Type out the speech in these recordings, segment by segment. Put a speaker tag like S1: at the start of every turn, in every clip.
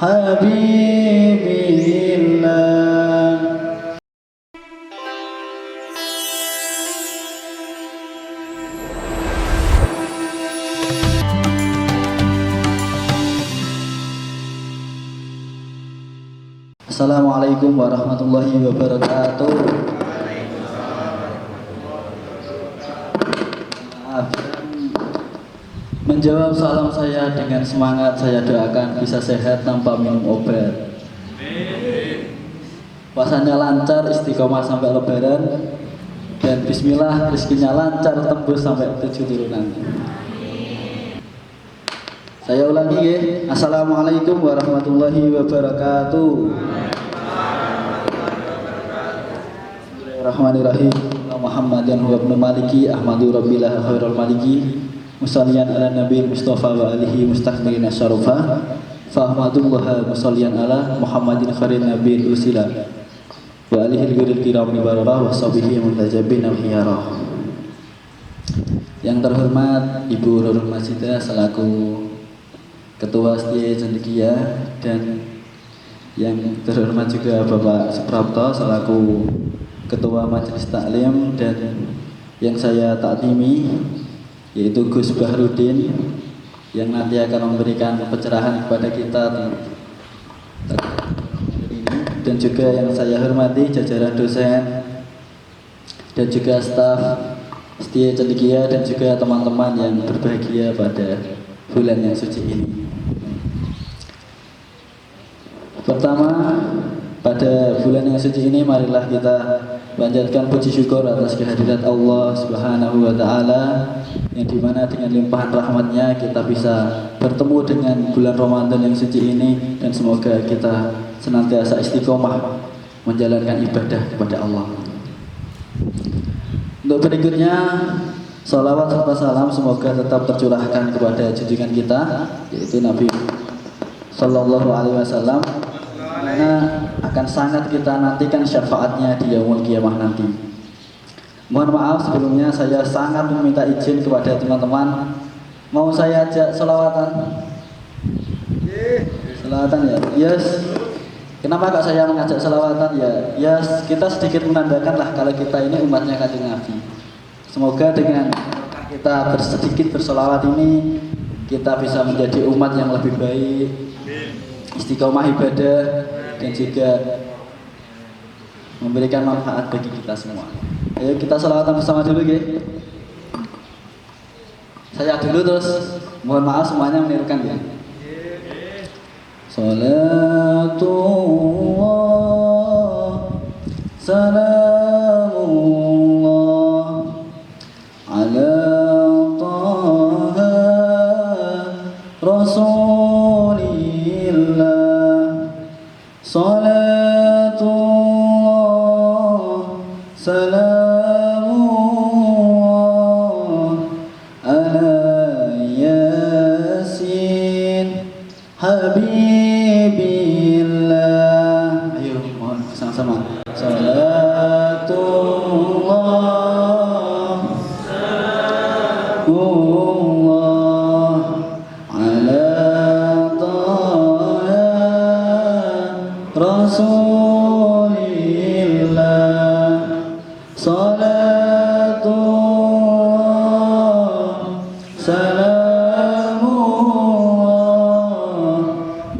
S1: habibillah. Assalamualaikum warahmatullahi wabarakatuh. Menjawab salam saya dengan semangat, saya doakan bisa sehat tanpa minum obat. Puasanya lancar, istiqomah sampai lebaran, dan bismillah rezekinya lancar tembus sampai 7 turunan. Saya ulangi ya. Assalamualaikum warahmatullahi wabarakatuh. Bismillahirrahmanirrahim. Muhammadan huwa ibnu maliki ahmadu rabbillah khairul maliki musallian ala nabi mustafa wa alihi mustakmirin asyarafa fa ahmadullah musallian ala muhammadin khairin nabi usila wa alihi al-ghuril kiram bararah wa sahbihi muntajabin al-khiyarah. Yang terhormat Ibu Nurul Majidah selaku Ketua Setia Cendekia, dan yang terhormat juga Bapak Suprapto selaku Ketua Majelis Taklim, dan yang saya taktimi yaitu Gus Bahrudin yang nanti akan memberikan pencerahan kepada kita ini, dan juga yang saya hormati jajaran dosen dan juga staf Setia Cendekia dan juga teman-teman yang berbahagia pada bulan yang suci ini. Pertama, pada bulan yang suci ini marilah kita panjatkan puji syukur atas kehadirat Allah Subhanahu wa taala, yang dimana dengan limpahan rahmatnya kita bisa bertemu dengan bulan Ramadan yang suci ini, dan semoga kita senantiasa istiqomah menjalankan ibadah kepada Allah. Untuk berikutnya, salawat serta salam semoga tetap tercurahkan kepada junjungan kita yaitu Nabi Sallallahu Alaihi Wasallam, karena akan sangat kita nantikan syafaatnya di yaumul qiyamah nanti. Mohon maaf sebelumnya, saya sangat meminta izin kepada teman-teman, mau saya ajak selawatan? Selawatan ya? Yes. Kenapa kok saya mengajak selawatan ya? Yes, kita sedikit menandakan lah kalau kita ini umatnya Kanjeng Nabi. Semoga dengan kita sedikit berselawat ini, kita bisa menjadi umat yang lebih baik, istiqomah ibadah, dan juga memberikan manfaat bagi kita semua. Ayo kita selawatan bersama dulu ya. Saya dulu terus, mohon maaf semuanya menirukan ya. Salatullah salamullah ala taha rasulillah. Salatullah salamullah ala yasin habibillah. Ayo mohon sama-sama. Salatullah salamullah ala taha rasulillah. Salatullah salamullah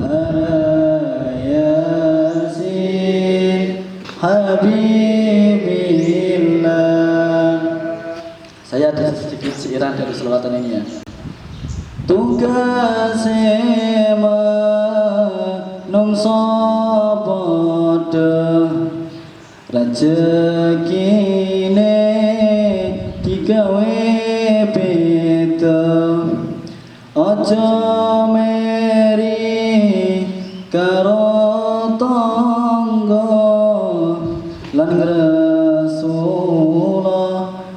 S1: ala yasin habibillah. Saya ada sedikit seiran dari selawatan ini ya. Tugase manungsa padha rejekine digawe beda, aja meri karo tangga lan Rasulullah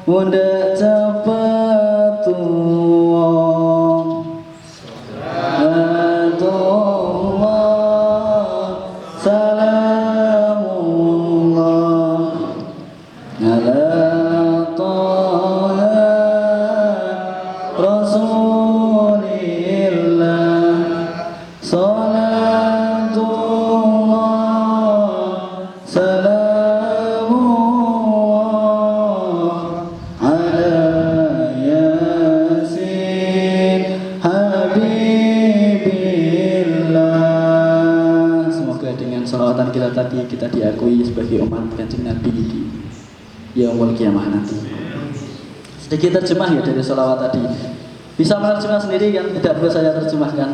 S1: mundhak cepet tuwa. Salamullah ala taha rasulillah. Salam sholawatan kita tadi kita diakui sebagai umat Kanjeng Nabi di yaumul kiamah nanti. Sedikit terjemah ya dari sholawat tadi. Bisa menerjemah sendiri kan, tidak perlu saya terjemahkan.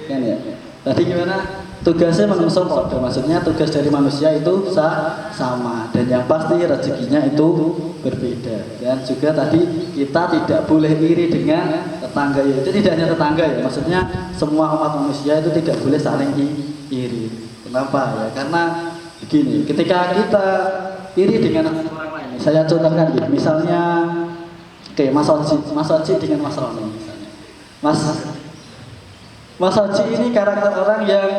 S1: Kan ya. Tadi gimana? Tugasnya manusia podo, maksudnya tugas dari manusia itu sama, dan yang pasti rezekinya itu berbeda. Dan juga tadi kita tidak boleh iri dengan tetangga, itu tidak hanya tetangga ya, maksudnya semua umat manusia itu tidak boleh saling iri. Kenapa ya? Karena begini, ketika kita iri dengan orang lain, saya contohkan gitu, misalnya oke, Mas Oji dengan Mas Roni misalnya. Mas Oji ini karakter orang yang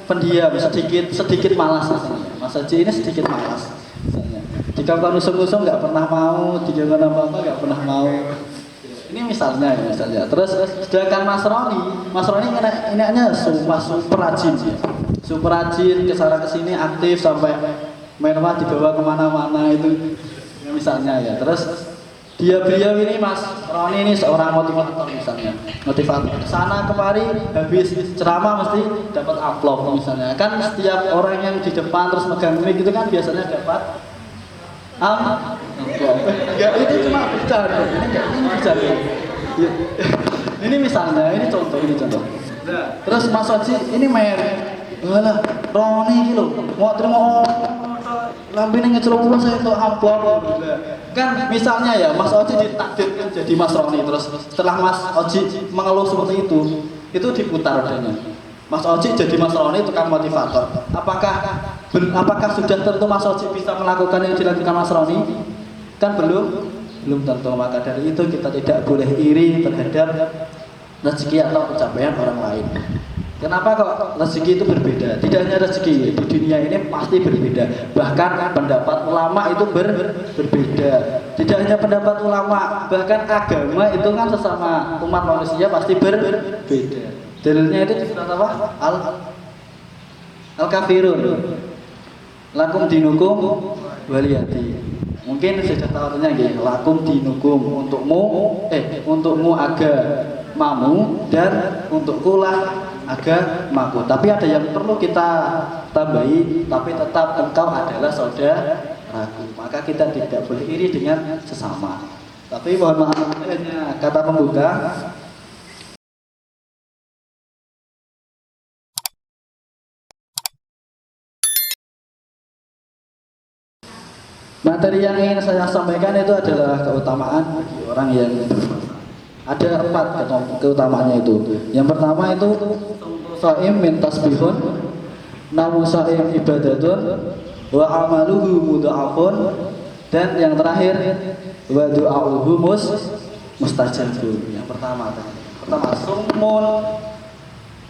S1: pendiam, sedikit malas misalnya. Mas Haji ini sedikit malas misalnya. Jika kamu usung-usung nggak pernah mau, jika apa-apa nggak pernah mau. Ini misalnya. Terus sedangkan Mas Roni ini hanya super rajin ya. Super rajin, kesana kesini aktif sampai mewah dibawa kemana-mana itu. Misalnya ya. Terus beliau ini Mas Roni ini seorang motivator misalnya, motivator sana kemari habis ceramah mesti dapat amplop misalnya. Kan setiap orang yang di depan terus megang mic itu kan biasanya dapat amplop. Enggak, itu cuma bercanda. Ini bercanda. Ini misalnya, ini contoh. Terus Mas Oji ini merek. Walah, Roni gitu mau terima lambene ngecelupun saya itu amplop. Kan misalnya ya Mas Oji ditakdirkan jadi Mas Roni, terus setelah Mas Oji mengeluh seperti itu diputar rodanya. Mas Oji jadi Mas Roni tukang motivator. Apakah sudah tentu Mas Oji bisa melakukan yang dilakukan Mas Roni? Kan belum tentu. Maka dari itu kita tidak boleh iri terhadap rezeki atau pencapaian orang lain. Kenapa kok rezeki itu berbeda? Tidak hanya rezeki, di dunia ini pasti berbeda. Bahkan pendapat ulama itu berbeda. Tidak hanya pendapat ulama, bahkan agama itu kan sesama umat manusia pasti berbeda. Dalilnya itu di surat apa? Al-Kafirun. Lakum dinukum waliyati. Mungkin sudah tahu artinya gitu. Lakum dinukum, untukmu agamamu dan untukkulah agamaku. Tapi ada yang perlu kita tambahi, tapi tetap engkau adalah saudaraku. Maka kita tidak boleh iri dengan sesama. Tapi mohon maaf, hanya kata pembuka. Materi yang ingin saya sampaikan itu adalah keutamaan bagi orang yang berpuasa. Ada 4 keutamaannya itu. Yang pertama itu shaim min tasbihun, namu shaim ibadatun, wa amaluhu mudha'afun, dan yang terakhir wa du'a'uhu mustajabun. Yang pertama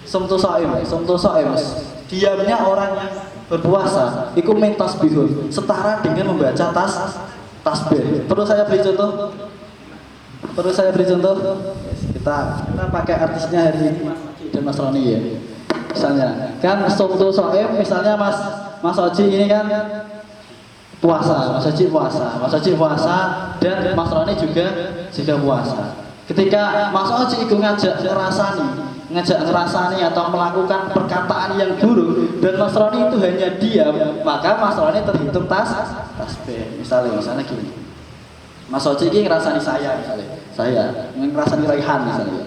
S1: sumtu shaim, diamnya orang yang berpuasa itu min tasbihun, setara dengan membaca tasbih. Perlu saya beri contoh? Kita pakai artisnya hari ini dan Mas Roni ya. Misalnya kan sumtu shaim, misalnya Mas Oji ini kan puasa, Mas Oji puasa dan Mas Roni juga puasa. Ketika Mas Oji itu ngajak ngerasani atau melakukan perkataan yang buruk dan Mas Roni itu hanya diam, maka Mas Roni terhitung tasbih. Misalnya gini, Mas Oji ini ngerasani saya ngerasani Raihan misalnya.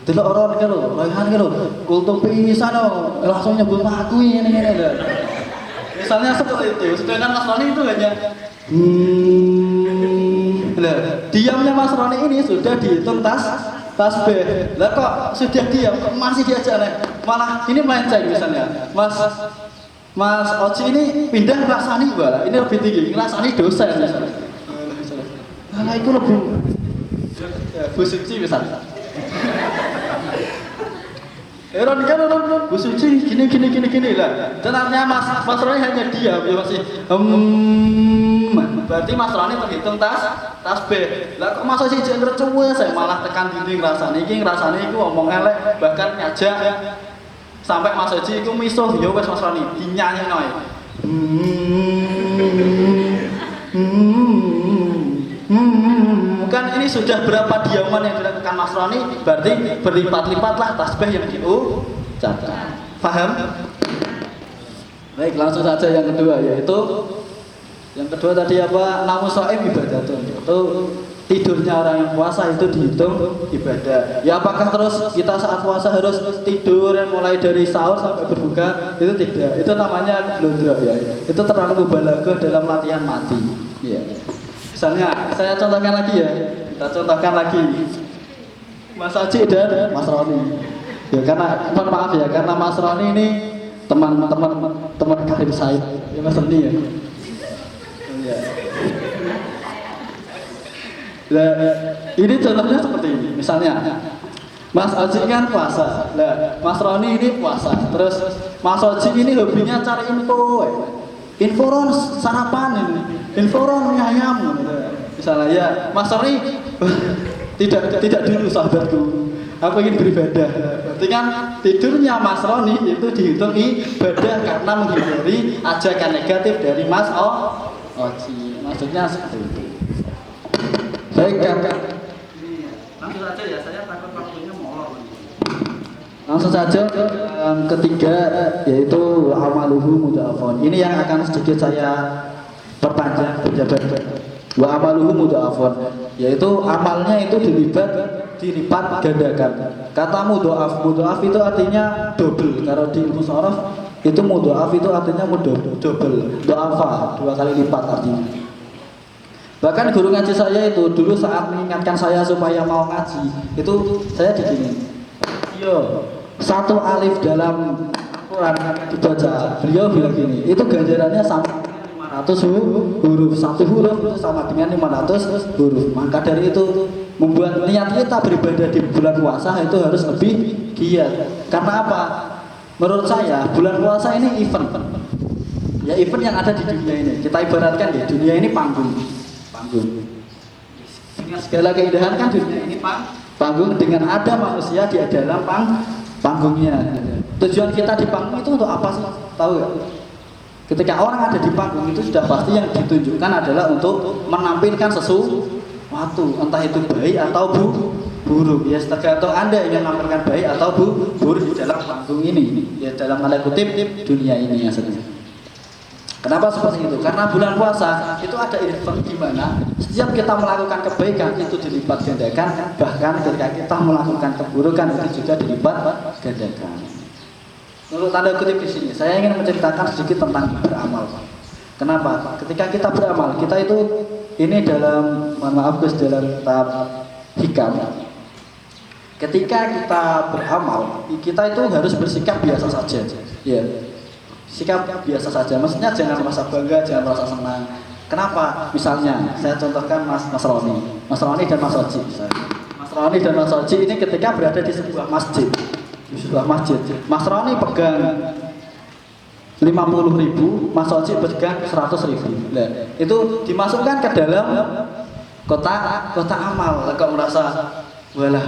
S1: Delok orang iki lho, Raihan iki lho, kultum pisan langsung nyebut aku ini. Misalnya seperti itu. Sedangkan Mas Roni itu hanya diamnya Mas Roni ini sudah dihitung tasbih. Lah kok sudah diam, kok masih diajak malah ini melenceng misalnya. Mas Oji ini pindah ngerasani malah ini lebih tinggi, ngerasani dosa misalnya. Nah itu lebih Bu Suci misalnya. Ron Bu Suci gini lah. Dan artinya Mas Roni hanya diam ya masih berarti Mas Roni terhitung tasbih. Lah kok Mas Oji jeneng cuwe saya malah tekan dinding ngrasani iki ngomong elek bahkan ngajak sampai Mas Oji iku misuh ya wis Mas Roni dinyanyekno ae. Kan ini sudah berapa diaman yang dilakukan Mas Roni, berarti berlipat-lipat lah tasbih yang diucapkan. Paham? Baik, langsung saja yang kedua, yaitu yang kedua tadi apa? Namu shaim ibadatun. Itu tidurnya orang yang puasa itu dihitung ibadah. Ya apakah terus kita saat puasa harus tidur mulai dari sahur sampai berbuka? Itu tidak. Itu namanya blundra ya. Itu terlalu mubalaghah dalam latihan mati. Ya. Misalnya saya contohkan lagi ya. Kita contohkan lagi Mas Haji dan Mas Roni. Ya karena mohon maaf ya, karena Mas Roni ini teman karib saya. Ya Mas Roni ya. Ya. Nah, ini contohnya seperti ini. Misalnya, Mas Haji kan puasa. Nah, Mas Roni ini puasa. Terus Mas Haji ini hobinya cari info. Info sarapan ini. Info nyayam. Misalnya ya, Mas Roni tidak dulu sahabatku. Aku ingin beribadah. Berarti kan tidurnya Mas Roni itu dihitung ibadah karena menghindari ajakan negatif dari Mas Oji. Maksudnya seperti itu. Baik kan? Langsung saja ya, saya takut waktunya molor. Langsung saja yang ketiga yaitu amaluhu mudha'afun. Ini yang akan sedikit saya perpanjang penjabaran. Wa amaluhu mudha'afun, yaitu amalnya itu dilipat gandakan. Kata mudha'af itu artinya double. Kalau di ilmu sharaf itu mudha'af itu artinya double. Do'afa, 2 kali lipat artinya. Bahkan guru ngaji saya itu dulu saat mengingatkan saya supaya mau ngaji, itu saya digini. Yo, 1 alif dalam Quran dibaca, beliau bilang gini, itu ganjarannya sama 500 huruf. 1 huruf itu sama dengan 500 huruf. Maka dari itu membuat niat kita beribadah di bulan puasa itu harus lebih giat. Karena apa? Menurut saya bulan puasa ini event. Ya event yang ada di dunia ini. Kita ibaratkan ya dunia ini panggung. Dengan segala keindahan kan dunia ini panggung, dengan ada manusia di dalam panggungnya. Tujuan kita di panggung itu untuk apa sih? Tahu ya? Ketika orang ada di panggung itu sudah pasti yang ditunjukkan adalah untuk menampilkan sesuatu, entah itu baik atau buruk. Ya tergantung Anda ingin menampilkan baik atau buruk di dalam panggung ini. Ya dalam tanda kutip dunia ini ya sebenarnya. Kenapa seperti itu? Karena bulan puasa itu ada event di mana setiap kita melakukan kebaikan itu dilipat gandakan, bahkan ketika kita melakukan keburukan itu juga dilipat gandakan. Menurut tanda kutip di sini, saya ingin menceritakan sedikit tentang beramal. Kenapa? Ketika kita beramal, kita itu ini dalam dalam kitab hikam. Ketika kita beramal, kita itu harus bersikap biasa saja. Ya. Sikap biasa saja, maksudnya jangan merasa bangga, jangan merasa senang. Kenapa? Misalnya, saya contohkan Mas Roni dan Mas Oji. Mas Roni dan Mas Oji ini ketika berada di sebuah masjid, Mas Roni pegang 50.000, Mas Oji pegang 100.000. Nah, itu dimasukkan ke dalam kotak amal. Kok merasa, walah,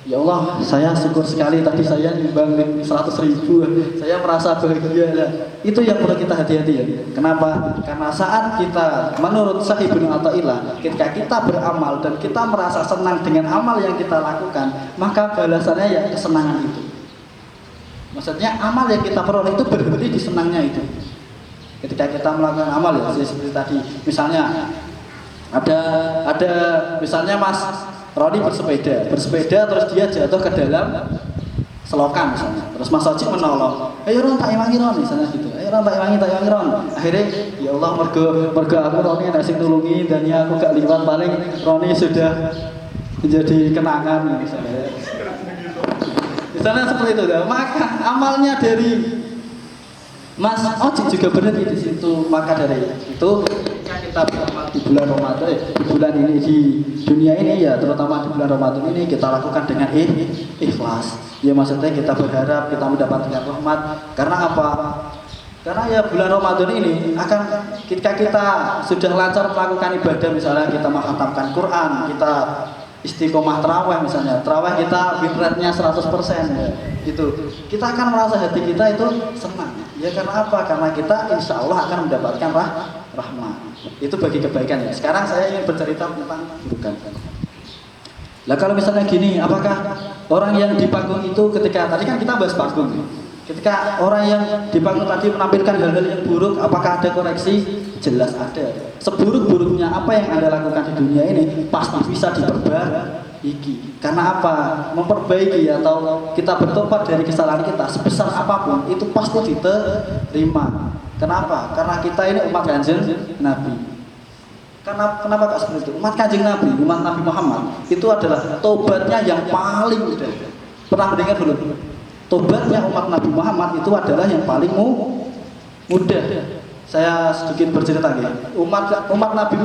S1: ya Allah, saya syukur sekali tadi saya nyumbang 100.000, saya merasa bahagia. Itu yang perlu kita hati-hati ya. Kenapa? Karena saat kita menurut Syekh Ibnu Athaillah, ketika kita beramal dan kita merasa senang dengan amal yang kita lakukan, maka balasannya ya kesenangan itu. Maksudnya amal yang kita peroleh itu berhenti di senangnya itu. Ketika kita melakukan amal ya seperti tadi, misalnya ada misalnya Mas Roni bersepeda terus dia jatuh ke dalam selokan misalnya. Terus Mas Oji menolong. Ayo Ron, tak iwangi Ron misalnya gitu. Ayo Ron, tak iwangi Ron. Akhirnya ya Allah mergo aku Roni nek sing nulungi dan ya aku gak liwat paling Roni sudah menjadi kenangan misalnya. Misalnya seperti itu. Maka amalnya dari Mas Oji juga berhenti di situ. Maka dari itu kita beramal di bulan Ramadan, di bulan ini di dunia ini ya, terutama di bulan Ramadan ini kita lakukan dengan ikhlas. Ya maksudnya kita berharap kita mendapatkan rahmat. Karena apa? Karena ya bulan Ramadan ini akan ketika kita sudah lancar melakukan ibadah, misalnya kita menghatamkan Quran, kita istiqomah terawih misalnya, terawih kita win rate-nya 100% ya, itu kita akan merasa hati kita itu senang. Ya karena apa? Karena kita insya Allah akan mendapatkan rahmat. Itu bagi kebaikan ya. Sekarang saya ingin bercerita tentang keburukan. Lah kalau misalnya gini, apakah orang yang di panggung itu ketika tadi kan kita bahas panggung, Ketika orang yang di panggung tadi menampilkan hal-hal yang buruk, apakah ada koreksi? Jelas ada. Seburuk-buruknya apa yang Anda lakukan di dunia ini pasti bisa diperbaiki. Karena apa? Memperbaiki atau kita bertobat dari kesalahan kita sebesar apapun itu pasti diterima. Kenapa? Karena kita ini umat Kanjeng Nabi. Kenapa kok seperti itu? Umat Kanjeng Nabi, umat Nabi Muhammad itu adalah tobatnya yang paling mudah. Pernah mendengar belum? Tobatnya umat Nabi Muhammad itu adalah yang paling mudah. Saya sedikit bercerita ya. Umat Nabi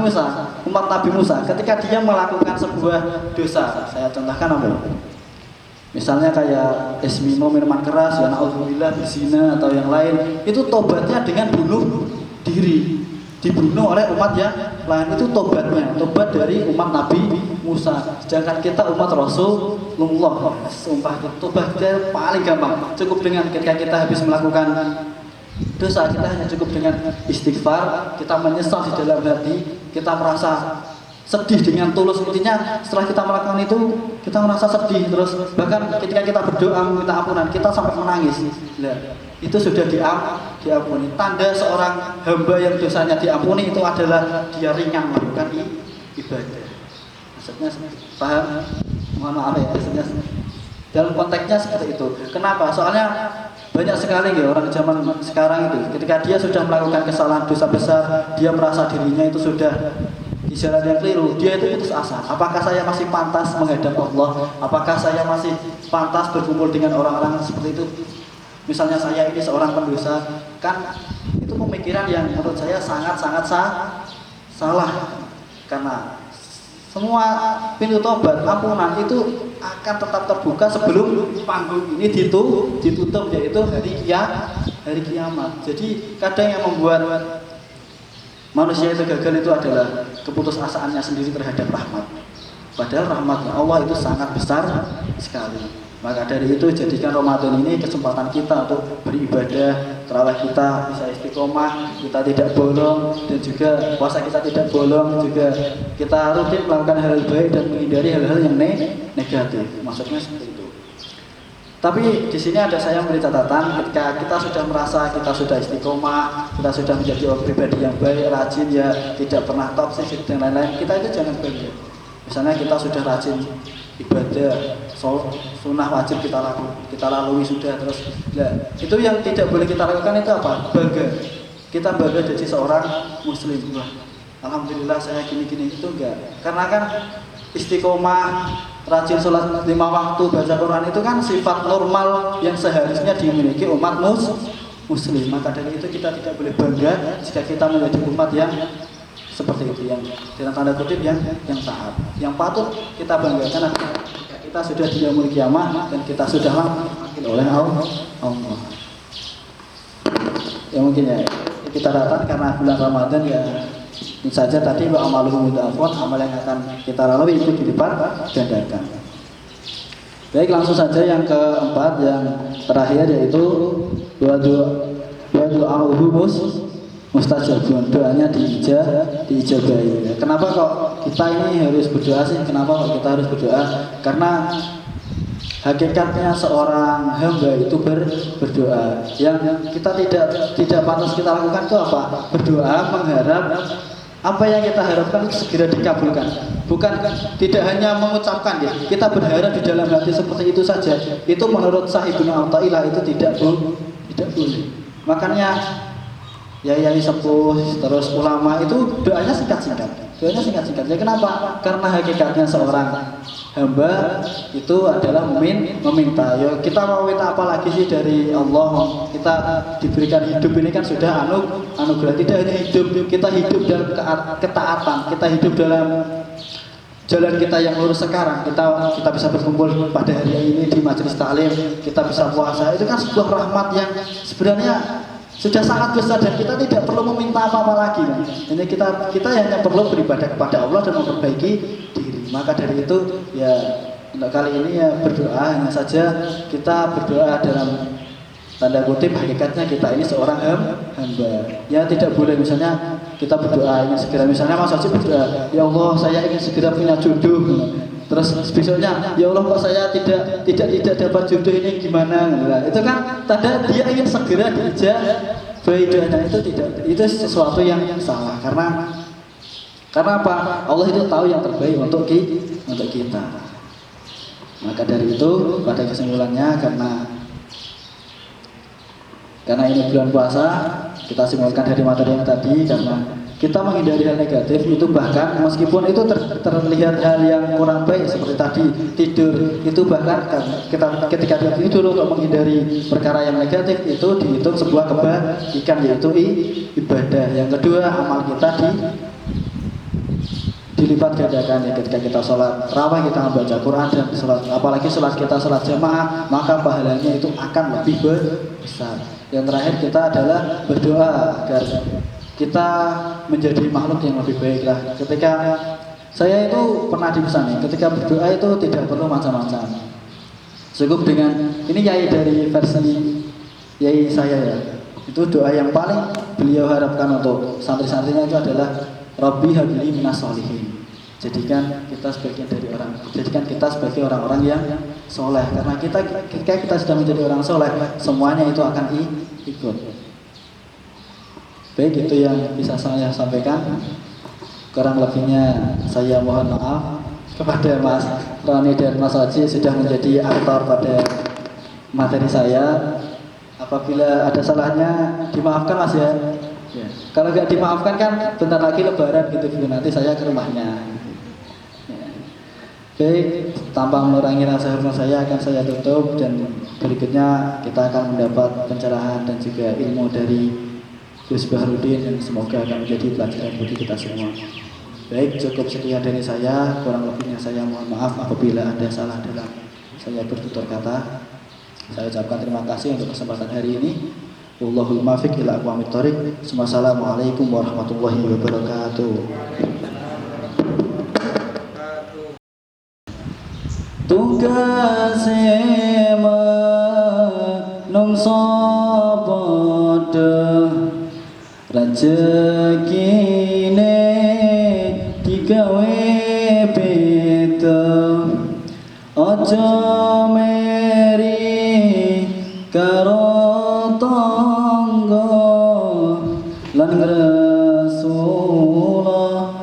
S1: Musa ketika dia melakukan sebuah dosa, saya contohkan apa? Misalnya kayak ismino minuman keras, ya naudzubillah berzina atau yang lain, itu tobatnya dengan bunuh diri. Dibunuh oleh umat yang lain, itu tobat dari umat Nabi Musa. Sedangkan kita umat Rasulullah, sumpah tobatnya paling gampang. Cukup dengan ketika kita habis melakukan dosa, kita hanya cukup dengan istighfar, kita menyesal di dalam hati, kita merasa sedih dengan tulus. Intinya setelah kita melakukan itu, kita merasa sedih terus. Bahkan ketika kita berdoa meminta ampunan, kita sampai menangis. Nah, itu sudah diampuni. Tanda seorang hamba yang dosanya diampuni itu adalah dia ringan melakukan ibadah. Maksudnya paham? Mohon maaf ya, maksudnya dalam konteksnya seperti itu. Kenapa? Soalnya banyak sekali ya orang zaman sekarang itu ketika dia sudah melakukan kesalahan dosa besar, dia merasa dirinya itu sudah di jalan yang keliru, dia itu putus asa. Apakah saya masih pantas menghadap Allah? Apakah saya masih pantas berkumpul dengan orang-orang seperti itu? Misalnya saya ini seorang pendosa, kan itu pemikiran yang menurut saya sangat-sangat salah. Karena semua pintu tobat, ampunan itu akan tetap terbuka sebelum panggung ini ditutup, yaitu hari kiamat. Jadi kadang yang membuat manusia itu gagal itu adalah keputusasaannya sendiri terhadap rahmat. Padahal rahmatnya Allah itu sangat besar sekali. Maka dari itu jadikan Ramadan ini kesempatan kita untuk beribadah, tarawih kita bisa istiqomah, kita tidak bolong, dan juga puasa kita tidak bolong, juga kita rutin melakukan hal baik dan menghindari hal-hal yang negatif. Maksudnya seperti itu. Tapi di sini ada saya memberi catatan, ketika kita sudah merasa kita sudah istiqomah, kita sudah menjadi orang pribadi yang baik, rajin ya, tidak pernah toksik dan lain-lain, kita itu jangan bangga. Misalnya kita sudah rajin ibadah, sunnah wajib kita lalui sudah terus. Nah, itu yang tidak boleh kita lakukan itu apa? Bangga. Kita bangga jadi seorang muslim. Wah, alhamdulillah saya gini-gini, itu enggak. Karena kan istiqomah, rajin sholat 5 waktu, baca Quran itu kan sifat normal yang seharusnya dimiliki umat muslim. Maka dari itu kita tidak boleh bangga jika kita menjadi umat yang seperti itu, yang dalam tanda kutip yang taat. Yang patut kita banggakan adalah kita sudah di yaumul kiamah dan kita sudah dipanggil oleh Allah. Ya mungkin ya kita datang karena bulan Ramadan ya. Ini saja tadi wa amaluhum mudhafun, amal yang akan kita lalui itu dilipat gandakan. Baik, langsung saja yang keempat, yang terakhir, yaitu du'a'uhu mustajabun, doanya diijabahi. Kenapa kok kita ini harus berdoa sih? Kenapa kok kita harus berdoa? Karena hakikatnya seorang hamba itu berdoa. Yang kita tidak pantas kita lakukan itu apa? Berdoa mengharap apa yang kita harapkan itu segera dikabulkan. Bukan tidak hanya mengucapkan ya, kita berharap di dalam hati seperti itu saja. Itu menurut Sahibul Mu'tazilah itu tidak boleh. Makanya yai sepuh terus ulama itu doanya singkat-singkat. Ya kenapa? Karena hakikatnya seorang hamba itu adalah meminta. Ya kita mau minta apa lagi sih dari Allah? Kita diberikan hidup ini kan sudah anugerah. Tidak hanya hidup, kita hidup dalam ketaatan, kita hidup dalam jalan kita yang lurus sekarang. Kita bisa berkumpul pada hari ini di majelis taklim, kita bisa puasa. Itu kan sebuah rahmat yang sebenarnya sudah sangat besar dan kita tidak perlu meminta apa-apa lagi kan. Ini kita hanya perlu beribadah kepada Allah dan memperbaiki diri. Maka dari itu ya untuk kali ini ya berdoa, hanya saja kita berdoa dalam tanda kutip hakikatnya kita ini seorang hamba. Ya tidak boleh misalnya kita berdoa ingin segera, misalnya Mas Haji berdoa, ya Allah saya ingin segera punya jodoh. Terus besoknya, ya Allah kok saya tidak dapat jodoh ini gimana? Nah, itu kan tanda dia ingin segera diijabahi doanya. Itu sesuatu yang salah karena apa? Allah itu tahu yang terbaik untuk kita. Maka dari itu pada kesimpulannya karena ini bulan puasa, kita simpulkan dari materi yang tadi, karena kita menghindari hal negatif itu, bahkan meskipun itu terlihat hal yang kurang baik seperti tadi tidur, itu bahkan ketika kita tidur untuk menghindari perkara yang negatif itu dihitung sebuah kebaikan, yaitu ibadah. Yang kedua, amal kita dilipat gandakan ya, ketika kita sholat raweh, kita membaca Quran dan sholat, apalagi sholat kita sholat jamaah, maka pahalanya itu akan lebih besar. Yang terakhir kita adalah berdoa agar kita menjadi makhluk yang lebih baik lah. Ketika saya itu pernah dipesani, ketika berdoa itu tidak perlu macam-macam, cukup dengan ini yai dari versi yai saya ya, itu doa yang paling beliau harapkan untuk santri-santrinya itu adalah Rabbi habli minas sholihin. Jadikan kita sebagai orang-orang yang soleh, karena ketika kita sudah menjadi orang soleh, semuanya itu akan ikut. Baik, itu yang bisa saya sampaikan. Kurang lebihnya saya mohon maaf kepada Mas Roni dan Mas Oji sudah menjadi aktor pada materi saya. Apabila ada salahnya dimaafkan Mas ya. Kalau nggak dimaafkan kan bentar lagi lebaran gitu, nanti saya ke rumahnya. Baik, tanpa mengurangi rasa hormat saya akan saya tutup, dan berikutnya kita akan mendapat pencerahan dan juga ilmu dari Gus Bahrudin yang semoga akan menjadi pelajaran bagi kita semua. Baik, cukup sekian dari saya, kurang lebihnya saya mohon maaf apabila ada salah dalam saya bertutur kata. Saya ucapkan terima kasih untuk kesempatan hari ini. Wallahul muwaffiq ila aqwamit thoriq. Wassalamualaikum warahmatullahi wabarakatuh. Tugase manungsa padha rejekine digawe beda, aja meri karo tangga lan Rasulullah